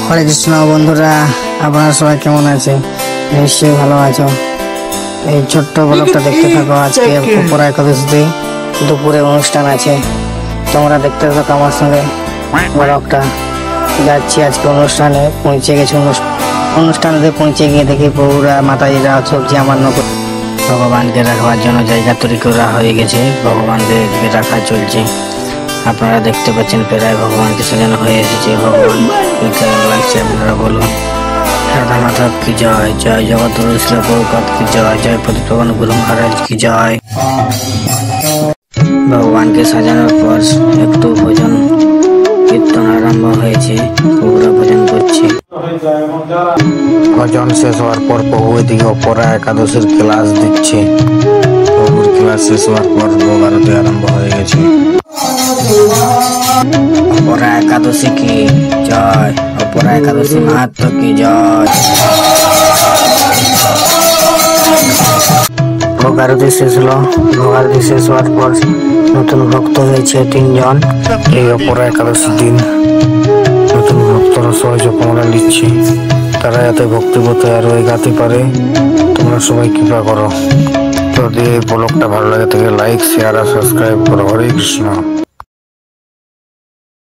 হরে কৃষ্ণ বন্ধুরা, আপনারা সবাই কেমন আছেন? নিশ্চয়ই ভালো আছো। এই ছোট্ট ব্লগটা দেখতে থাকো। আজকে অপরা একাদশীতে দুপুরে অনুষ্ঠান আছে, তোমরা দেখতে থাকো আমার সঙ্গে ব্লগটা। যাচ্ছি আজকে অনুষ্ঠানে, পৌঁছে গেছি। অনুষ্ঠানে পৌঁছে গিয়ে দেখি বউরা মাতাজিরা সবজি আমার ভগবানকে রাখবার জন্য জায়গা তৈরি করা হয়ে গেছে। ভগবানকে রাখা চলছে। আপনারা দেখতে পাচ্ছেন প্রায় ভগবানকে সাজানো হয়ে এসেছে। ভগবান কেমন লাগছে আপনারা বলুন। রাধা মাধব কি জয়, জয় জগৎগুরু শ্রী প্রভুপাদ কি জয়, জয় প্রদীপবান গুরু মহারাজ কি জয়। ভগবানকে সাজানোর পর একটু ভজন কীর্তন আরম্ভ হয়েছে। প্রভুরা ভজন করছে। ভজন শেষ হওয়ার পর প্রভু এদিকে অপরা একাদশীর ক্লাস দিচ্ছে। প্রভুর ক্লাস শেষ হওয়ার পর ভোগ আরতি আরম্ভ হয়ে গেছে। অপরা একাদশী কি জয়, অপরা একাদশী মাহাত্ম কি জয়। ভোগ আরতি শেষ হলো। ভোগ আরতি শেষ হওয়ার পর নতুন ভক্ত হয়েছে 3 জন। এই অপরা একাদশীর দিন নতুন ভক্তরা সহযোগ আমরা নিচ্ছি, তারা যাতে ভক্তিপথে আরো এগাতে পারে। তোমরা সবাই কৃপা করো। যদি এই ব্লগটা ভালো লাগে তাহলে লাইক, শেয়ার আর সাবস্ক্রাইব করো। হরে কৃষ্ণ।